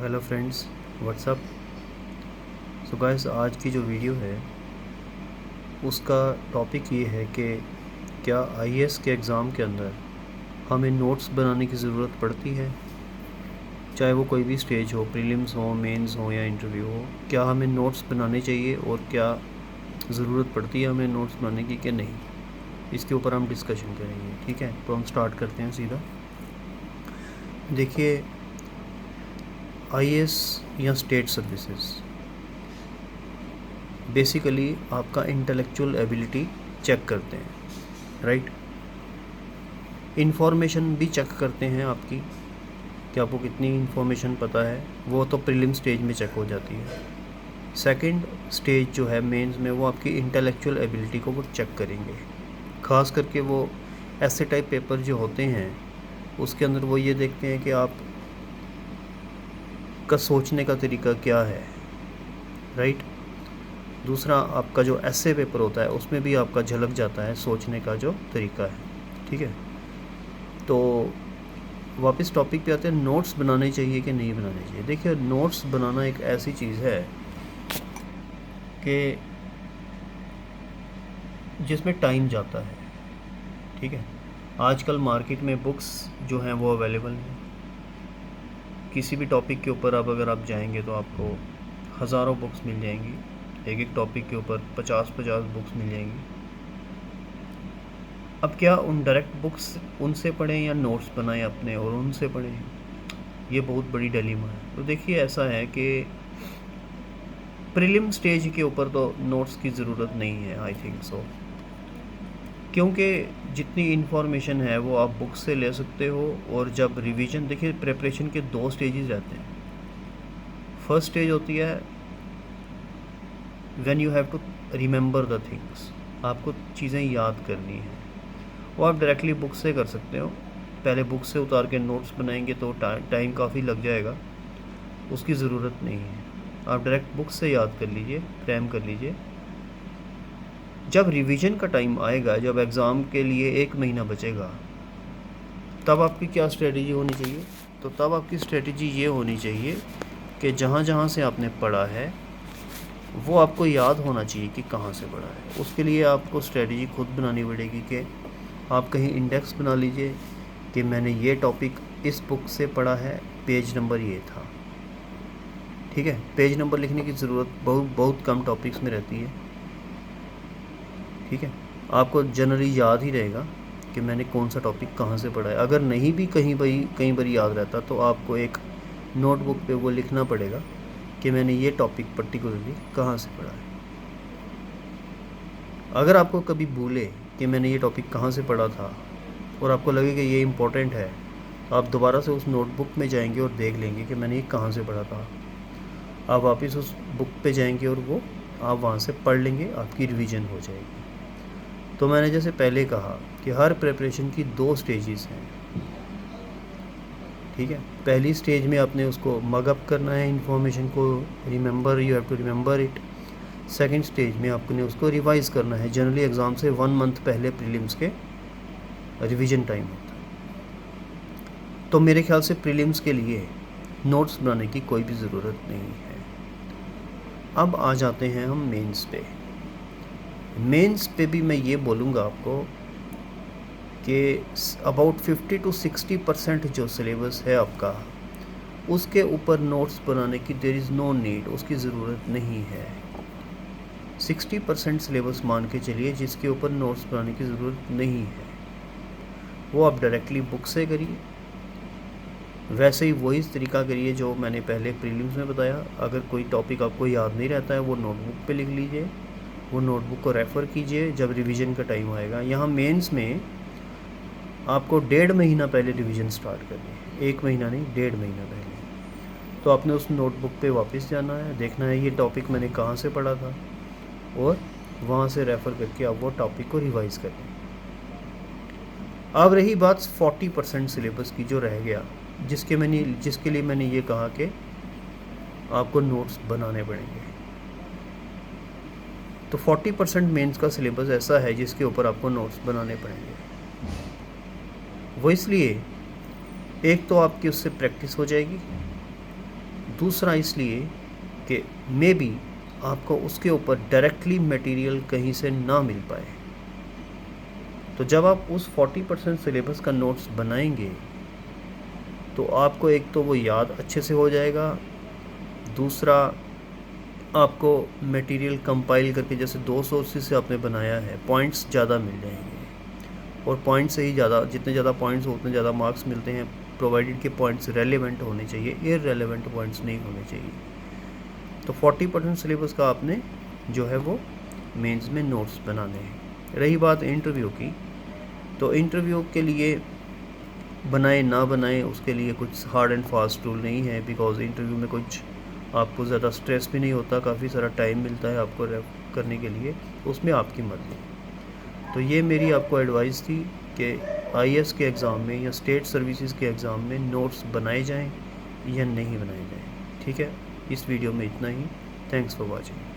Hello friends, what's up. So guys, आज की जो वीडियो है उसका टॉपिक ये है कि क्या आईएएस के एग्ज़ाम के अंदर हमें नोट्स बनाने की ज़रूरत पड़ती है, चाहे वो कोई भी स्टेज हो, प्रीलिम्स हो, मेंस हो या इंटरव्यू हो। क्या हमें नोट्स बनाने चाहिए और क्या ज़रूरत पड़ती है हमें नोट्स बनाने की कि नहीं, इसके ऊपर हम डिस्कशन करेंगे। ठीक है, तो हम स्टार्ट करते हैं सीधा। देखिए, आईएएस या स्टेट सर्विसेज बेसिकली आपका इंटेलेक्चुअल एबिलिटी चेक करते हैं, राइट। इन्फॉर्मेशन भी चेक करते हैं आपकी, कि आपको कितनी इन्फॉर्मेशन पता है, वो तो प्रीलिम स्टेज में चेक हो जाती है। सेकंड स्टेज जो है मेंस में, वो आपकी इंटेलेक्चुअल एबिलिटी को वो चेक करेंगे। ख़ास करके वो ऐसे टाइप पेपर जो होते हैं उसके अंदर वो ये देखते हैं कि आप का सोचने का तरीका क्या है, राइट। दूसरा, आपका जो ऐसे पेपर होता है उसमें भी आपका झलक जाता है सोचने का जो तरीका है। ठीक है, तो वापस टॉपिक पे आते हैं, नोट्स बनाने चाहिए कि नहीं बनाने चाहिए। देखिए, नोट्स बनाना एक ऐसी चीज़ है कि जिसमें टाइम जाता है। ठीक है, आजकल मार्केट में बुक्स जो हैं वो अवेलेबल हैं। किसी भी टॉपिक के ऊपर अगर आप जाएंगे तो आपको हज़ारों बुक्स मिल जाएंगी। एक एक टॉपिक के ऊपर 50-50 बुक्स मिल जाएंगी। अब क्या उन डायरेक्ट बुक्स उनसे पढ़ें या नोट्स बनाएं अपने और उनसे पढ़ें, ये बहुत बड़ी डिलेमा है। तो देखिए, ऐसा है कि प्रीलिम स्टेज के ऊपर तो नोट्स की ज़रूरत नहीं है, आई थिंक सो, क्योंकि जितनी इन्फॉर्मेशन है वो आप बुक से ले सकते हो। और जब रिवीजन, देखिए प्रिपरेशन के 2 स्टेजेस रहते हैं। फर्स्ट स्टेज होती है when you have to remember the things, आपको चीज़ें याद करनी है। वो आप डायरेक्टली बुक से कर सकते हो। पहले बुक से उतार के नोट्स बनाएंगे तो टाइम काफ़ी लग जाएगा, उसकी ज़रूरत नहीं है। आप डायरेक्ट बुक से याद कर लीजिए, क्रैम कर लीजिए। जब रिवीजन का टाइम आएगा, जब एग्ज़ाम के लिए 1 महीना बचेगा, तब आपकी क्या स्ट्रेटजी होनी चाहिए? तो तब आपकी स्ट्रेटजी ये होनी चाहिए कि जहाँ जहाँ से आपने पढ़ा है वो आपको याद होना चाहिए कि कहाँ से पढ़ा है। उसके लिए आपको स्ट्रेटजी खुद बनानी पड़ेगी कि आप कहीं इंडेक्स बना लीजिए कि मैंने ये टॉपिक इस बुक से पढ़ा है, पेज नंबर ये था। ठीक है, पेज नंबर लिखने की ज़रूरत बहुत कम टॉपिक्स में रहती है। ठीक है, आपको जनरली याद ही रहेगा कि मैंने कौन सा टॉपिक कहाँ से पढ़ा है। अगर नहीं भी कहीं बार याद रहता तो आपको एक नोटबुक पे वो लिखना पड़ेगा कि मैंने ये टॉपिक पर्टिकुलरली कहाँ से पढ़ा है। अगर आपको कभी भूले कि मैंने ये टॉपिक कहाँ से पढ़ा था और आपको लगे कि ये इम्पोर्टेंट है, तो आप दोबारा से उस नोटबुक में जाएंगे और देख लेंगे कि मैंने ये कहाँ से पढ़ा था। आप वापस उस बुक पे जाएंगे और वो आप वहाँ से पढ़ लेंगे, आपकी रिवीजन हो जाएगी। तो मैंने जैसे पहले कहा कि हर प्रिपरेशन की 2 स्टेजेस हैं। ठीक है, पहली स्टेज में आपने उसको मग अप करना है, इन्फॉर्मेशन को remember, you have to remember it. Second stage में आपने उसको रिवाइज़ करना है। जनरली एग्ज़ाम से 1 मंथ पहले प्रीलिम्स के रिवीजन टाइम होता है। तो मेरे ख्याल से प्रीलिम्स के लिए नोट्स बनाने की कोई भी ज़रूरत नहीं है। अब आ जाते हैं हम मेंस पे। मेंस पे भी मैं ये बोलूँगा आपको कि अबाउट 50 to 60% जो सिलेबस है आपका, उसके ऊपर नोट्स बनाने की देयर इज़ नो नीड, उसकी ज़रूरत नहीं है। 60% सिलेबस मान के चलिए जिसके ऊपर नोट्स बनाने की ज़रूरत नहीं है, वो आप डायरेक्टली बुक से करिए। वैसे ही वही तरीका करिए जो मैंने पहले प्रीलिम्स में बताया। अगर कोई टॉपिक आपको याद नहीं रहता है, वो नोटबुक पे लिख लीजिए, वो नोटबुक को रेफ़र कीजिए जब रिवीजन का टाइम आएगा। यहाँ मेंस में आपको 1.5 महीना पहले रिवीजन स्टार्ट करनी है, 1 महीना नहीं, 1.5 महीना पहले। तो आपने उस नोटबुक पे वापस जाना है, देखना है ये टॉपिक मैंने कहाँ से पढ़ा था, और वहाँ से रेफ़र करके आप वो टॉपिक को रिवाइज़ करें। अब रही बात 40% सिलेबस की जो रह गया, जिसके लिए मैंने ये कहा कि आपको नोट्स बनाने पड़ेंगे। तो 40% मेंस का सिलेबस ऐसा है जिसके ऊपर आपको नोट्स बनाने पड़ेंगे। वो इसलिए, एक तो आपकी उससे प्रैक्टिस हो जाएगी, दूसरा इसलिए कि मे बी आपको उसके ऊपर डायरेक्टली मटेरियल कहीं से ना मिल पाए। तो जब आप उस 40% सिलेबस का नोट्स बनाएंगे तो आपको एक तो वो याद अच्छे से हो जाएगा, दूसरा आपको मटेरियल कंपाइल करके, जैसे 2 सोर्सेज से आपने बनाया है, पॉइंट्स ज़्यादा मिल जाएंगे। और पॉइंट से ही ज़्यादा, जितने ज़्यादा पॉइंट्स हो उतने ज़्यादा मार्क्स मिलते हैं, प्रोवाइडेड के पॉइंट्स रेलेवेंट होने चाहिए, इररेलेवेंट पॉइंट्स नहीं होने चाहिए। तो 40% सिलेबस का आपने जो है वो मेंस में नोट्स बनाने हैं। रही बात इंटरव्यू की, तो इंटरव्यू के लिए बनाए ना बनाए उसके लिए कुछ हार्ड एंड फास्ट रूल नहीं है, बिकॉज इंटरव्यू में कुछ आपको ज़्यादा स्ट्रेस भी नहीं होता, काफ़ी सारा टाइम मिलता है आपको करने के लिए, उसमें आपकी मर्ज़ी। तो ये मेरी आपको एडवाइस थी कि आईएएस के एग्ज़ाम में या स्टेट सर्विसेज के एग्ज़ाम में नोट्स बनाए जाएं या नहीं बनाए जाएं। ठीक है, इस वीडियो में इतना ही। Thanks for watching.